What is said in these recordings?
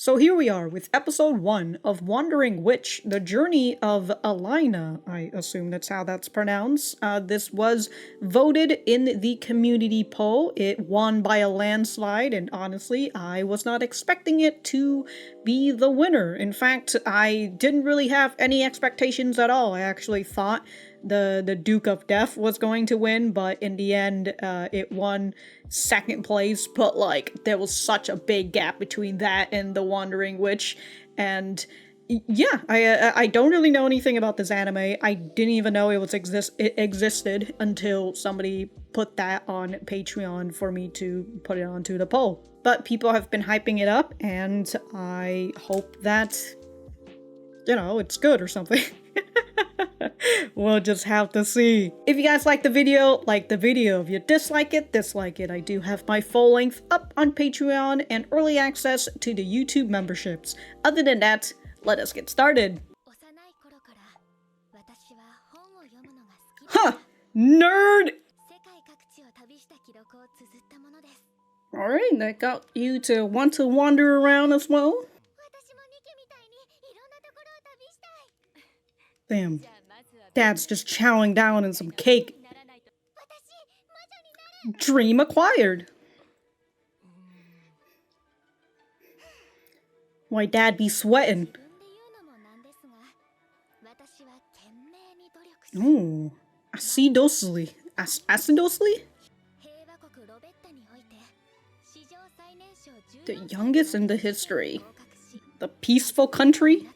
So here we are with episode 1 of Wandering Witch, the journey of Elaina. I assume that's how that's pronounced. This was voted in the community poll. It won by a landslide, and honestly, I was not expecting it to be the winner. In fact, I didn't really have any expectations at all. I actually thought the Duke of Death was going to win, but in the end, it won second place. But like, there was such a big gap between that and the Wandering Witch, and yeah, I don't really know anything about this anime. I didn't even know it existed until somebody put that on Patreon for me to put it onto the poll. But people have been hyping it up, and I hope that, you know, it's good or something. We'll just have to see. If you guys like the video, like the video. If you dislike it, dislike it. I do have my full length up on Patreon and early access to the YouTube memberships. Other than that, let us get started. Huh! Nerd! Alright, that got you to want to wander around as well? Damn. Dad's just chowing down on some cake. Dream acquired. Why Dad be sweating? Ooh. Acidosely. Acidosely? The youngest in the history. The peaceful country?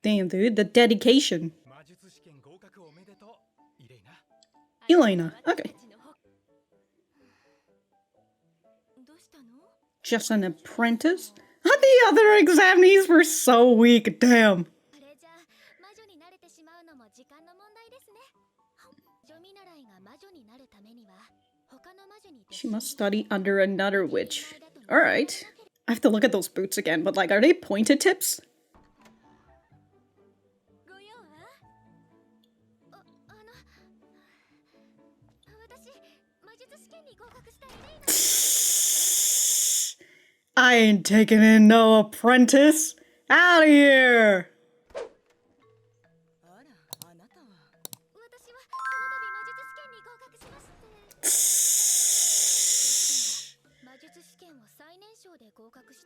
Damn, dude, the dedication. Elaina, okay. Just an apprentice? The other examinees were so weak, damn. She must study under another witch. Alright. I have to look at those boots again, but like, are they pointed tips? I ain't taking in no apprentice. Out of here!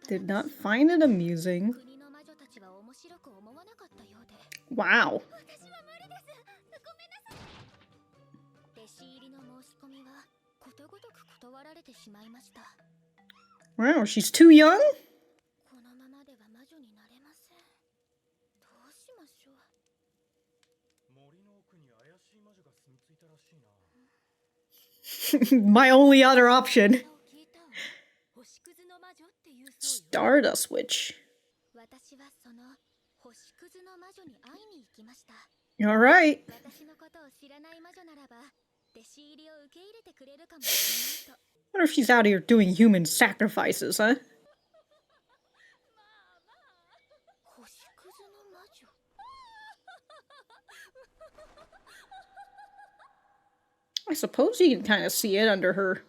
Did not find it amusing. Wow. Wow, she's too young? My only other option. Stardust Witch. Alright. What if she's out here doing human sacrifices, huh? I suppose you can kind of see it under her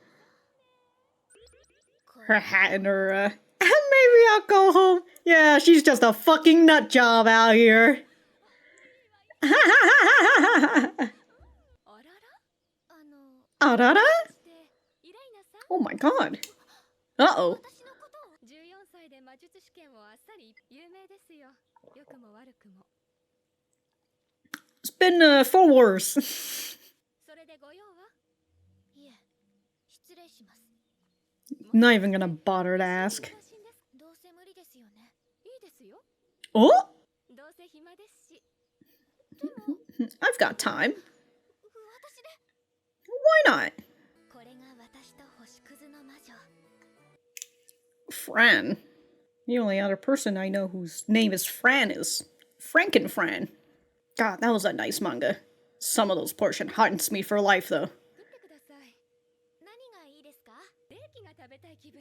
hat and her, maybe I'll go home. Yeah, she's just a fucking nut job out here. Arara? Oh my god. Uh-oh. It's been, 4 wars. Not even gonna bother to ask. Oh? I've got time. Why not? Fran. The only other person I know whose name is Fran is Frankenfran. God, that was a nice manga. Some of those portion haunts me for life, though.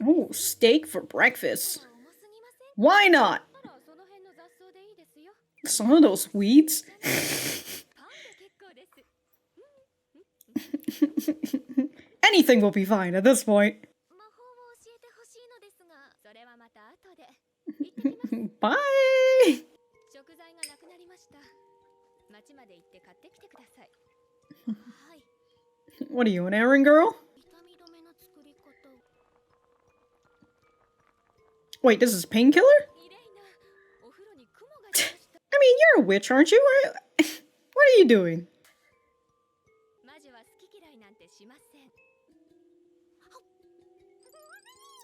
Oh, steak for breakfast. Why not? Some of those weeds? Anything will be fine at this point. Bye! What are you, an errand girl? Wait, this is painkiller? I mean, you're a witch, aren't you? What are you doing?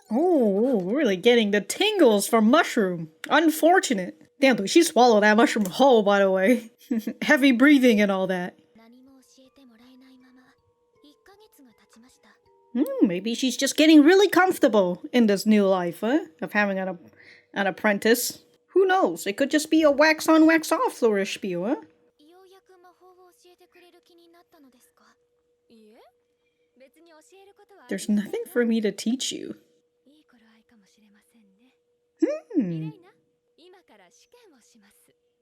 Oh, really getting the tingles from mushroom. Unfortunate. Damn, dude, she swallowed that mushroom whole, by the way. Heavy breathing and all that. Maybe she's just getting really comfortable in this new life, huh? Of having an apprentice. Who knows? It could just be a wax on, wax off flourish spiel, huh? There's nothing for me to teach you.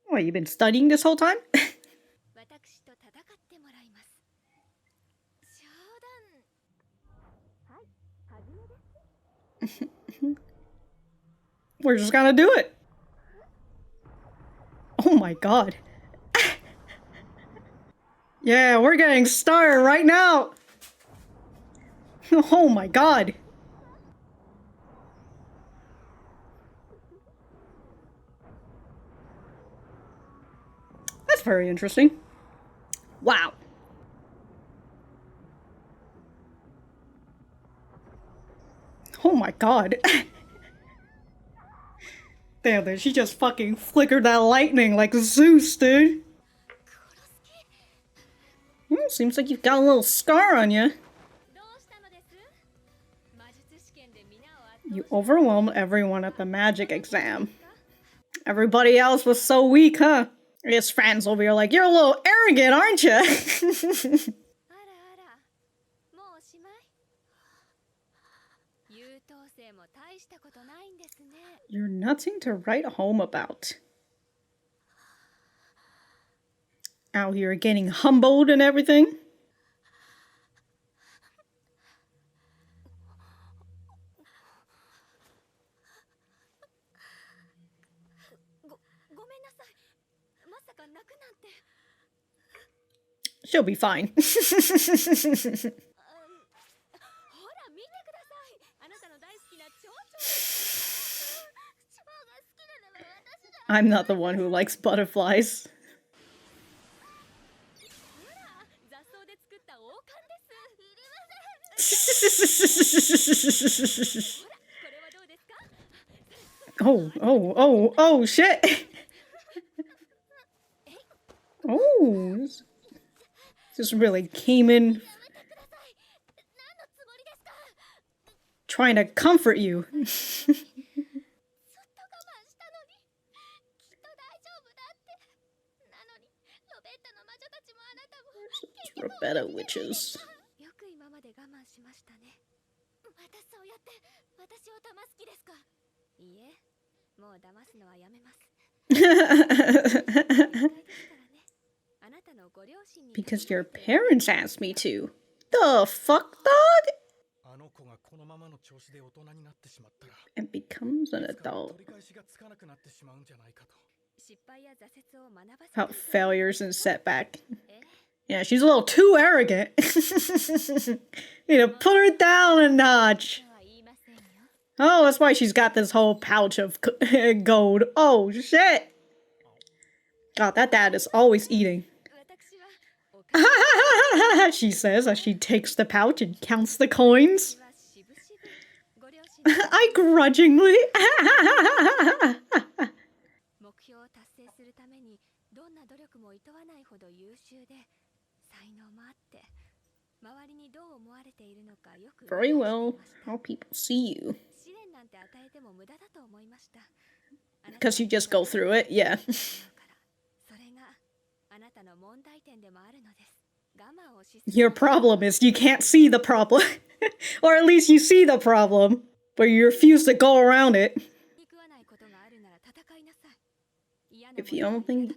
What, you've been studying this whole time? We're just gonna do it. Oh my god. Yeah, we're getting started right now. Oh my god. That's very interesting. Wow. Oh my god. Damn, she just fucking flickered that lightning like Zeus, dude. Seems like you've got a little scar on you. You overwhelmed everyone at the magic exam. Everybody else was so weak, huh? I guess Fran's over here like, you're a little arrogant, aren't you? You're nothing to write home about. Out here getting humbled and everything. She'll be fine. I'm not the one who likes butterflies. Oh, shit! Oh, this really came in trying to comfort you. Roberta witches. Because your parents asked me to. The fuck, dog? And becomes an adult. About failures and setback. Yeah, she's a little too arrogant. Need to put her down a notch. Oh, that's why she's got this whole pouch of gold. Oh, shit. God, that dad is always eating. She says as she takes the pouch and counts the coins. I grudgingly. Very well. How people see you. Because you just go through it, yeah. Your problem is you can't see the problem. Or at least you see the problem, but you refuse to go around it. If you don't think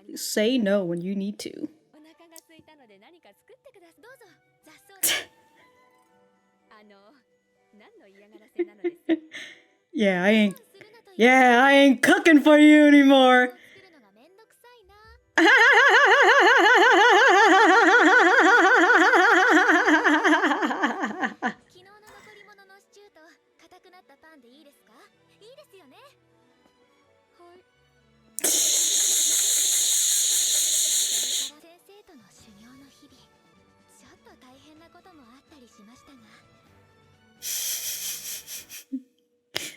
you say no when you need to. Yeah, I ain't Yeah, I ain't cooking for you anymore.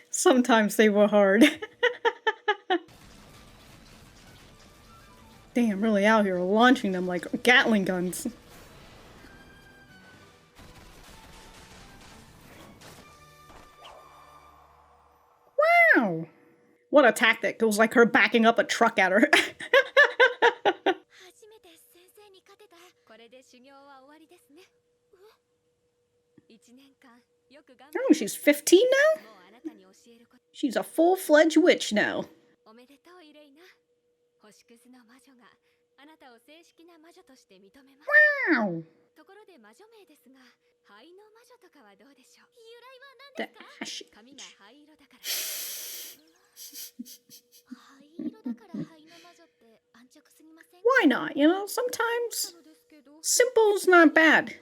Sometimes they were hard. Damn, really out here launching them like Gatling guns. Wow! What a tactic. It was like her backing up a truck at her. Oh, she's 15 now? She's a full-fledged witch now. Wow! The ash. Why not? You know, sometimes simple's not bad.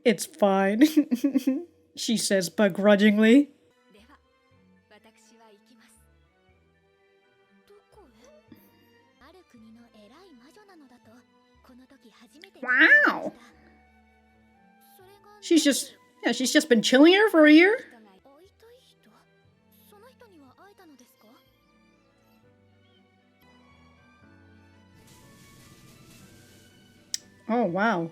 It's fine, she says begrudgingly. Wow! She's just been chilling here for a year? Oh, wow.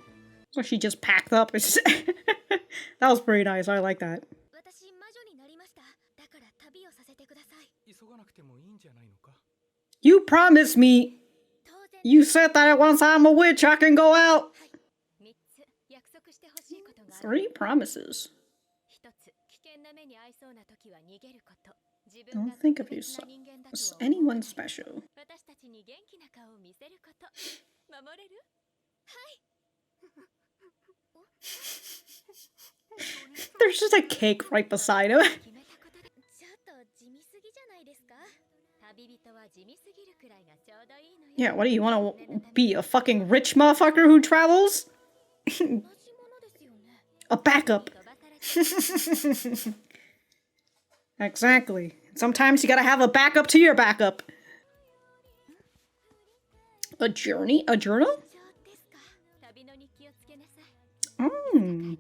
So she just packed up. That was pretty nice. I like that. You promised me. You said that once I'm a witch, I can go out. 3 promises. Don't think of yourself as anyone special. There's just a cake right beside him. Yeah, what do you want to be, a fucking rich motherfucker who travels? A backup. Exactly. Sometimes you gotta have a backup to your backup. A journey? A journal? Mm.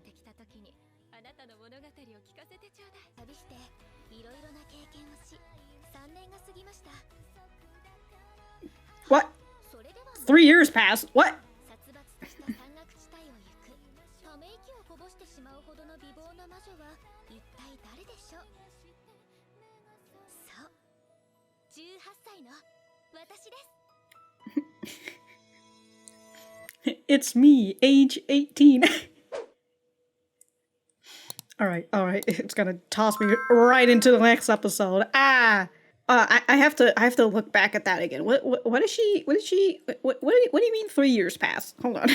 What? 3 years passed? What? It's me, age 18. Alright, it's gonna toss me right into the next episode. I have to look back at that again. What do you mean 3 years passed? Hold on.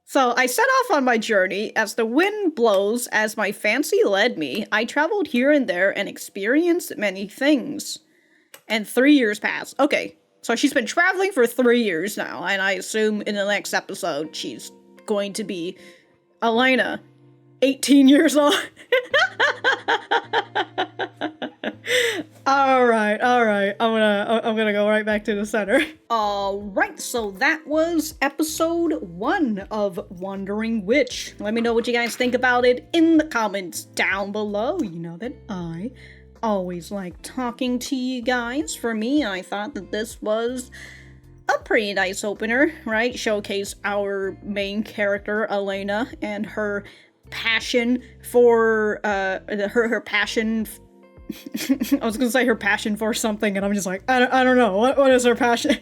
So I set off on my journey as the wind blows, as my fancy led me. I traveled here and there and experienced many things. And 3 years passed. Okay, so she's been traveling for 3 years now, and I assume in the next episode she's going to be Elaina, 18 years old. Alright. I'm gonna go right back to the center. Alright, so that was episode 1 of Wandering Witch. Let me know what you guys think about it in the comments down below. You know that I always like talking to you guys. For me, I thought that this was a pretty nice opener, right? Showcase our main character, Elaina, and her passion for, her passion I was gonna say her passion for something, and I'm just like, I don't know, what is her passion?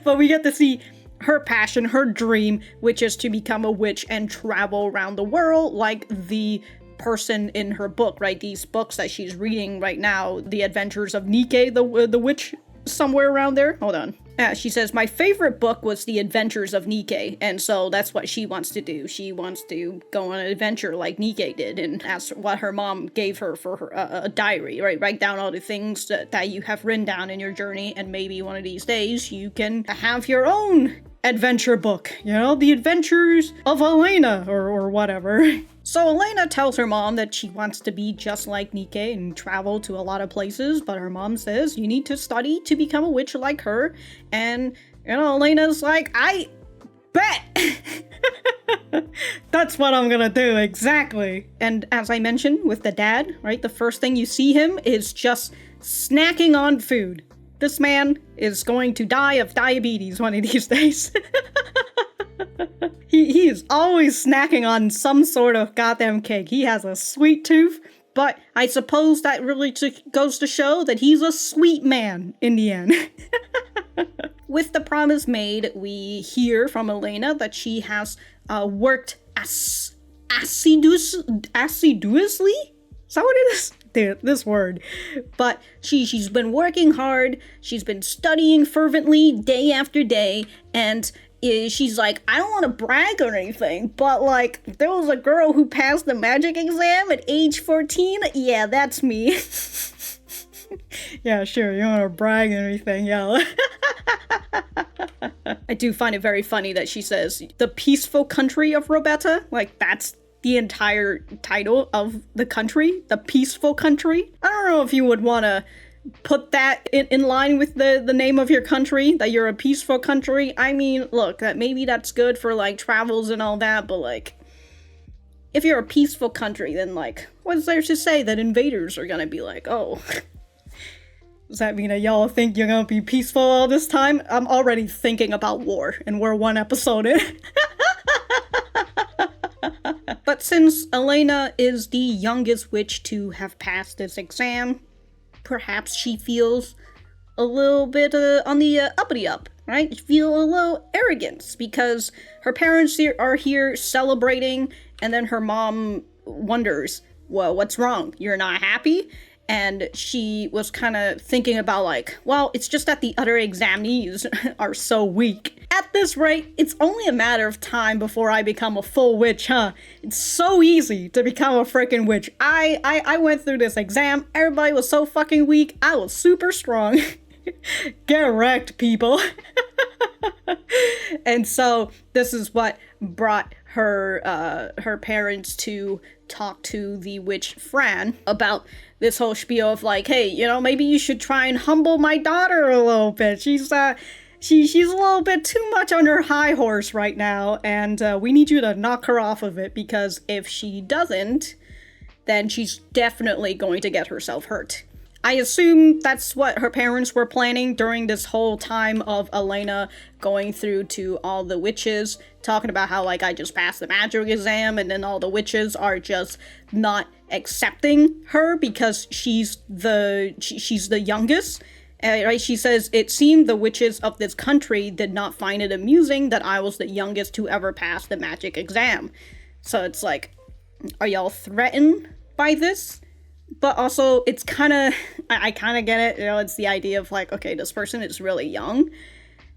But we get to see her passion, her dream, which is to become a witch and travel around the world like the person in her book, right? These books that she's reading right now, The Adventures of Nike, the witch, somewhere around there. Hold on. She says, my favorite book was The Adventures of Nikke, and so that's what she wants to do. She wants to go on an adventure like Nikke did, and that's what her mom gave her for her, a diary, right? Write down all the things that you have written down in your journey, and maybe one of these days you can have your own adventure book, you know, The Adventures of Elaina, or whatever. So Elaina tells her mom that she wants to be just like Nikke and travel to a lot of places, but her mom says you need to study to become a witch like her, and, you know, Elena's like, I bet! That's what I'm gonna do, exactly. And as I mentioned with the dad, right, the first thing you see him is just snacking on food. This man is going to die of diabetes one of these days. He is always snacking on some sort of goddamn cake. He has a sweet tooth, but I suppose that really goes to show that he's a sweet man in the end. With the promise made, we hear from Elaina that she has worked assiduously? Is that what it is? Dude, this word. But she's been working hard, she's been studying fervently day after day, and she's like, I don't want to brag or anything, but like, there was a girl who passed the magic exam at age 14. Yeah, that's me. Yeah, sure, you don't want to brag or anything, yeah. I do find it very funny that she says, the peaceful country of Robetta, like, that's the entire title of the country, the peaceful country. I don't know if you would want to put that in line with the name of your country, that you're a peaceful country. I mean, look, that maybe that's good for like travels and all that, but like, if you're a peaceful country, then like, what's there to say that invaders are gonna be like, oh, does that mean that y'all think you're gonna be peaceful all this time? I'm already thinking about war, and we're one episode in. But since Elaina is the youngest witch to have passed this exam, perhaps she feels a little bit on the uppity up, right? She feel a little arrogance because her parents are here celebrating, and then her mom wonders, well, what's wrong? You're not happy? And she was kind of thinking about like, well, it's just that the other examinees are so weak. At this rate, it's only a matter of time before I become a full witch, huh? It's so easy to become a freaking witch. I went through this exam, everybody was so fucking weak, I was super strong. Get wrecked, people. And so this is what brought her parents to talk to the witch Fran about this whole spiel of like, hey, you know, maybe you should try and humble my daughter a little bit. She's a little bit too much on her high horse right now, and we need you to knock her off of it, because if she doesn't, then she's definitely going to get herself hurt. I assume that's what her parents were planning during this whole time of Elaina going through to all the witches, talking about how, like, I just passed the magic exam, and then all the witches are just not accepting her because she's the youngest. Right? She says, it seemed the witches of this country did not find it amusing that I was the youngest to ever pass the magic exam. So it's like, are y'all threatened by this? But also, it's kind of, I kind of get it, you know, it's the idea of like, okay, this person is really young,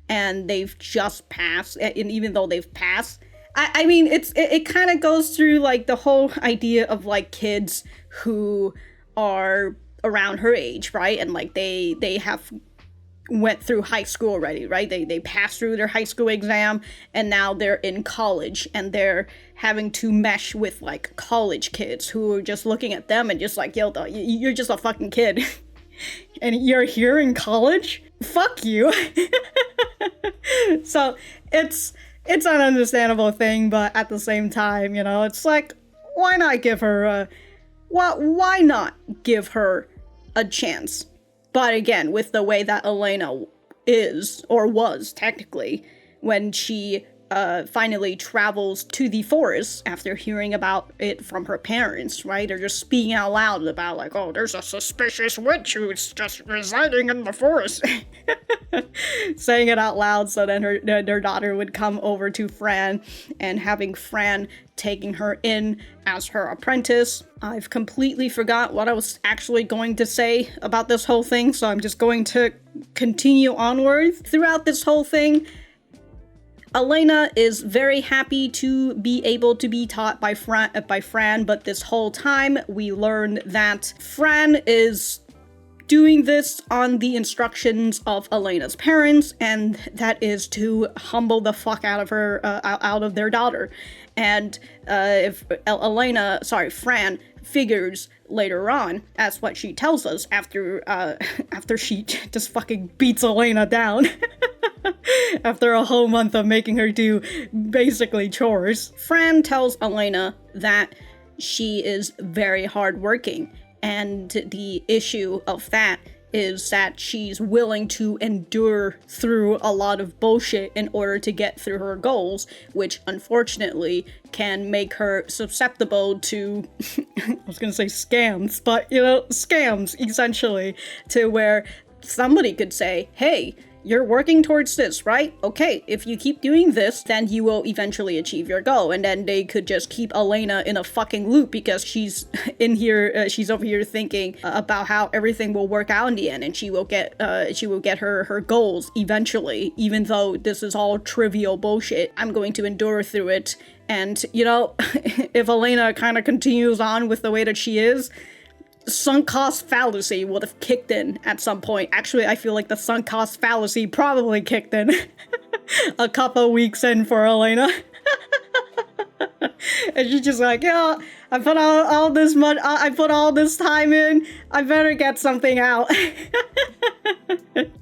and they've just passed, and even though they've passed, I mean, it kind of goes through like the whole idea of like kids who are around her age, right? And like they have went through high school already, right? They passed through their high school exam, and now they're in college, and they're having to mesh with like college kids who are just looking at them and just like, yo, you're just a fucking kid. And you're here in college? Fuck you. So it's an understandable thing, but at the same time, you know, it's like, why not give her why not give her a chance? But again, with the way that Elaina is, or was technically, when she finally travels to the forest after hearing about it from her parents, right? They're just speaking out loud about like, oh, there's a suspicious witch who's just residing in the forest. Saying it out loud so then their daughter would come over to Fran, and having Fran taking her in as her apprentice. I've completely forgot what I was actually going to say about this whole thing, so I'm just going to continue onward. Throughout this whole thing, Elaina is very happy to be able to be taught by Fran, but this whole time we learn that Fran is doing this on the instructions of Elena's parents, and that is to humble the fuck out of her, out of their daughter. And if Fran figures later on, that's what she tells us after she just fucking beats Elaina down. After a whole month of making her do basically chores. Fran tells Elaina that she is very hardworking, and the issue of that is that she's willing to endure through a lot of bullshit in order to get through her goals, which unfortunately can make her susceptible to, I was gonna say scams, but scams essentially, to where somebody could say, hey, you're working towards this, right? Okay, if you keep doing this, then you will eventually achieve your goal. And then they could just keep Elaina in a fucking loop because she's in here, she's over here thinking about how everything will work out in the end, and she will get her goals eventually, even though this is all trivial bullshit. I'm going to endure through it. And, if Elaina kind of continues on with the way that she is, sunk cost fallacy would have kicked in at some point. Actually, I feel like the sunk cost fallacy probably kicked in a couple weeks in for Elaina. And she's just like, yeah, I put all this money, I put all this time in, I better get something out.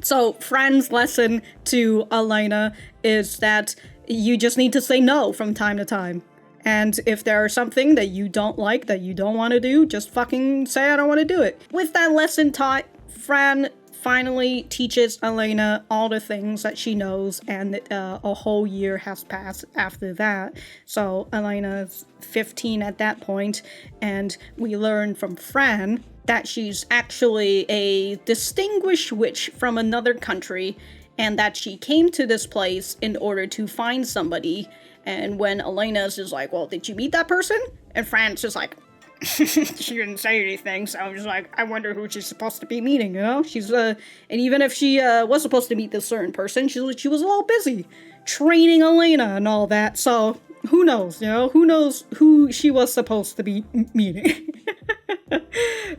So, Fran's lesson to Elaina is that you just need to say no from time to time. And if there's something that you don't like, that you don't want to do, just fucking say I don't want to do it. With that lesson taught, Fran finally teaches Elaina all the things that she knows, and a whole year has passed after that. So Elena's 15 at that point, and we learn from Fran that she's actually a distinguished witch from another country, and that she came to this place in order to find somebody. And when Elena's is like, well, did you meet that person? And Fran's just like, she didn't say anything, so I'm just like, I wonder who she's supposed to be meeting, She's, and even if she, was supposed to meet this certain person, she was a little busy training Elaina and all that, so who knows, Who knows who she was supposed to be meeting?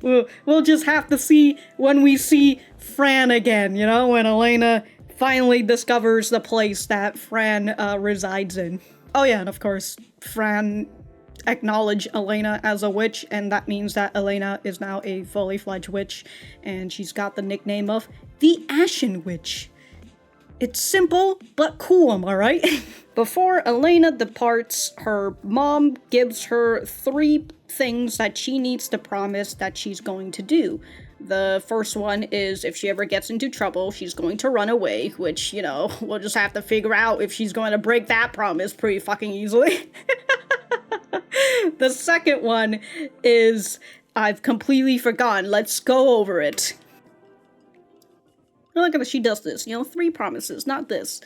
We'll just have to see when we see Fran again, when Elaina finally discovers the place that Fran resides in. Oh yeah, and of course, Fran acknowledged Elaina as a witch, and that means that Elaina is now a fully fledged witch, and she's got the nickname of the Ashen Witch. It's simple, but cool, am I right? Before Elaina departs, her mom gives her 3 things that she needs to promise that she's going to do. The first one is if she ever gets into trouble, she's going to run away, which, we'll just have to figure out if she's going to break that promise pretty fucking easily. The second one is, I've completely forgotten, let's go over it. Look at how she does this, 3 promises, not this.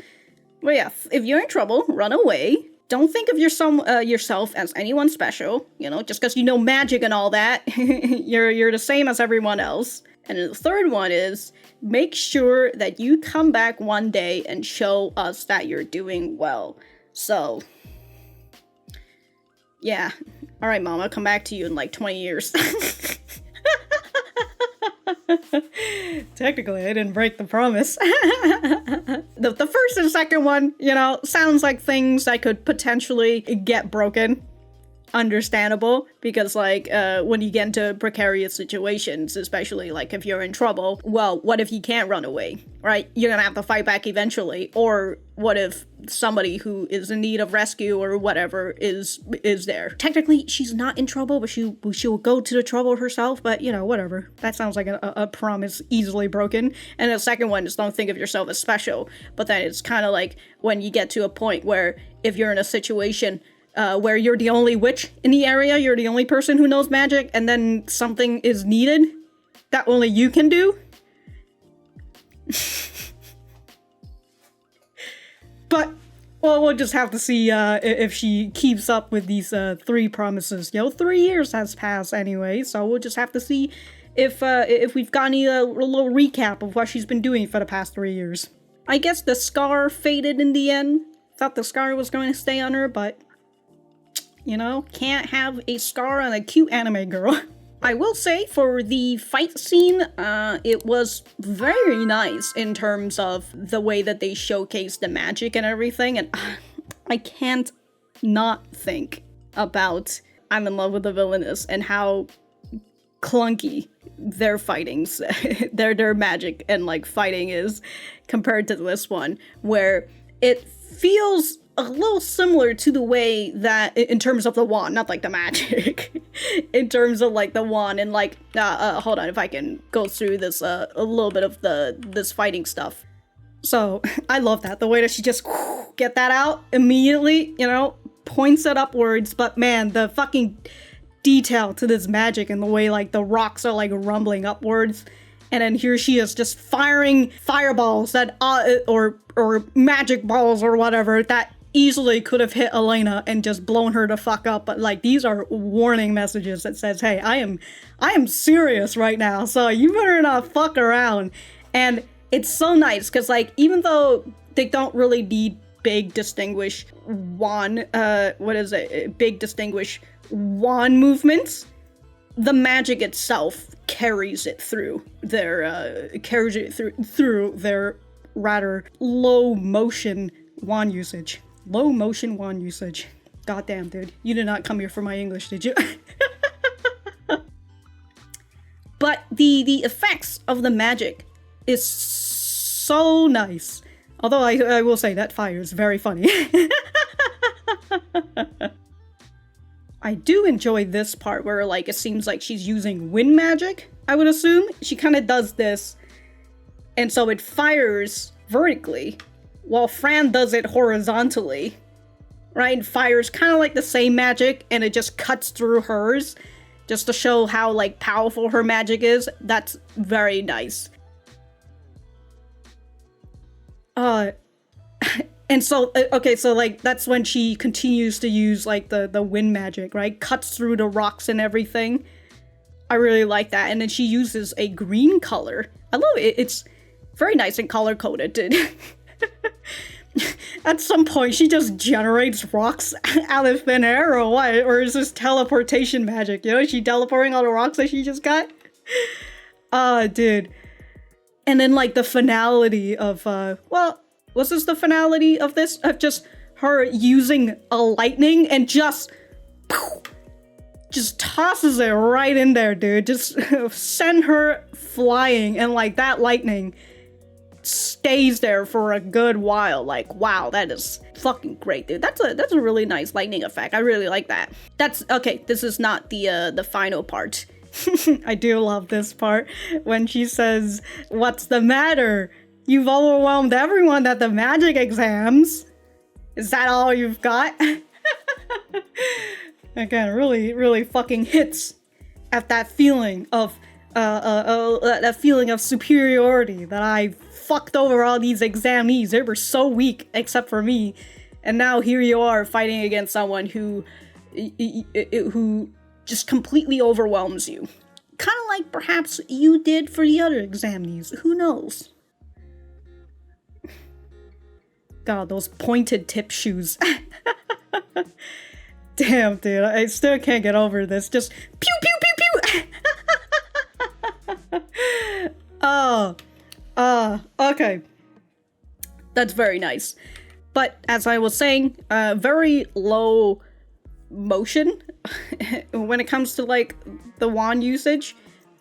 Well, yeah, if you're in trouble, run away. Don't think of yourself as anyone special, just because you know magic and all that. You're the same as everyone else. And the third one is, make sure that you come back one day and show us that you're doing well. So, yeah. Alright, Mom, I'll come back to you in like 20 years. Technically, I didn't break the promise. The first and second one, sounds like things that could potentially get broken. understandable, because like when you get into precarious situations, especially like if you're in trouble, well, what if you can't run away, right? You're gonna have to fight back eventually. Or what if somebody who is in need of rescue or whatever is there? Technically she's not in trouble, but she will go to the trouble herself, but you know, whatever. That sounds like a promise easily broken. And the second one is, don't think of yourself as special. But then it's kind of like when you get to a point where if you're in a situation where you're the only witch in the area, you're the only person who knows magic, and then something is needed that only you can do. But, well, we'll just have to see if she keeps up with these 3 promises. You know, 3 years has passed anyway, so we'll just have to see if we've got any little recap of what she's been doing for the past 3 years. I guess the scar faded in the end. Thought the scar was going to stay on her, but you know, can't have a scar on a cute anime girl. I will say, for the fight scene, it was very nice in terms of the way that they showcased the magic and everything, and I can't not think about I'm in Love with the Villainess and how clunky their fightings, their magic and like fighting is compared to this one, where it feels a little similar to the way that, in terms of the wand, not like the magic, in terms of like the wand and like, hold on, if I can go through this, a little bit of this fighting stuff. So, I love that, the way that she just get that out immediately, you know, points it upwards, but man, the fucking detail to this magic and the way like the rocks are like rumbling upwards. And then here she is just firing fireballs that, or magic balls or whatever, that easily could have hit Elaina and just blown her the fuck up. But like, these are warning messages that says, hey, I am serious right now, so you better not fuck around. And it's so nice, because like, even though they don't really need big distinguished wand, big distinguished wand movements, the magic itself carries it through their through their rather low motion wand usage. Low motion wand usage. Goddamn, dude. You did not come here for my English, did you? But the effects of the magic is so nice. Although I will say that fire is very funny. I do enjoy this part where like it seems like she's using wind magic, I would assume. She kind of does this, and so it fires vertically, while Fran does it horizontally, right? Fires kind of like the same magic, and it just cuts through hers, just to show how like powerful her magic is. That's very nice. And so, okay, so like, that's when she continues to use like the wind magic, right? Cuts through the rocks and everything. I really like that. And then she uses a green color. I love it. It's very nice and color-coded, dude. At some point, she just generates rocks out of thin air or what? Or is this teleportation magic? You know, is she teleporting all the rocks that she just got? Dude. And then like the finality of, well, was this the finality of this? Of just her using a lightning and just tosses it right in there, dude. Just send her flying, and like that lightning stays there for a good while. Like, wow, that is fucking great, dude. That's a really nice lightning effect. I really like that. That's okay. This is not the final part. I do love this part when she says, "What's the matter? You've overwhelmed everyone at the magic exams. Is that all you've got?" Again, really, really fucking hits at that feeling of superiority, that I fucked over all these examinees. They were so weak, except for me, and now here you are fighting against someone who just completely overwhelms you. Kind of like perhaps you did for the other examinees. Who knows? God, those pointed tip shoes. Damn, dude, I still can't get over this. Just pew, pew, pew, pew. Okay. That's very nice. But as I was saying, very low motion when it comes to like the wand usage,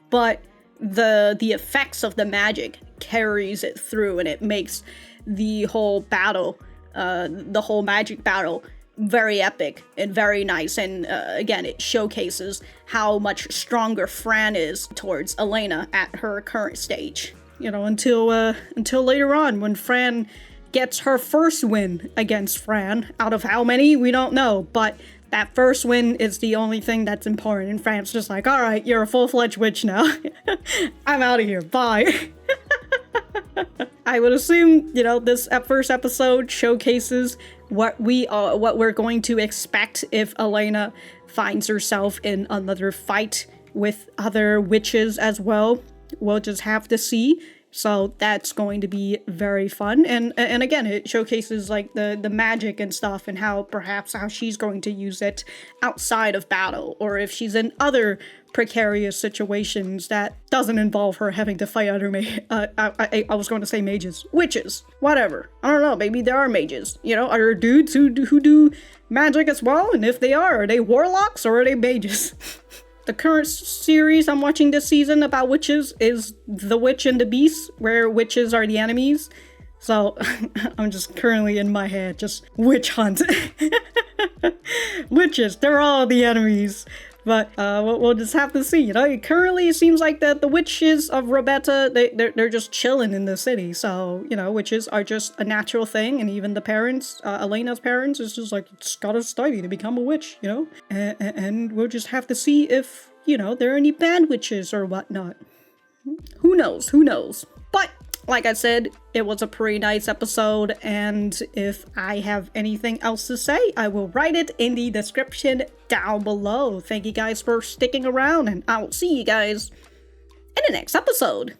but the effects of the magic carries it through, and it makes the whole battle, the whole magic battle, very epic and very nice. And again, it showcases how much stronger Fran is towards Elaina at her current stage. You know, until later on when Fran gets her first win against Fran. Out of how many, we don't know, but that first win is the only thing that's important. And Fran's just like, all right, you're a full-fledged witch now. I'm out of here. Bye. I would assume, you know, this first episode showcases what we're going to expect if Elaina finds herself in another fight with other witches as well. We'll just have to see. So that's going to be very fun. And again, it showcases like the magic and stuff, and how she's going to use it outside of battle, or if she's in other precarious situations that doesn't involve her having to fight other I was going to say mages. Witches. Whatever. I don't know, maybe there are mages. You know, are there dudes who do magic as well? And if they are they warlocks or are they mages? The current series I'm watching this season about witches is The Witch and the Beast, where witches are the enemies. So I'm just currently in my head, just witch hunt. Witches, they're all the enemies. But we'll just have to see. You know, currently it seems like the witches of Roberta, they're just chilling in the city. So, you know, witches are just a natural thing. And even the parents, Elena's parents, is just like, it's gotta study to become a witch, you know? And we'll just have to see if, you know, there are any bad witches or whatnot. Who knows? Who knows? But like I said, it was a pretty nice episode, and if I have anything else to say, I will write it in the description down below. Thank you guys for sticking around, and I will see you guys in the next episode.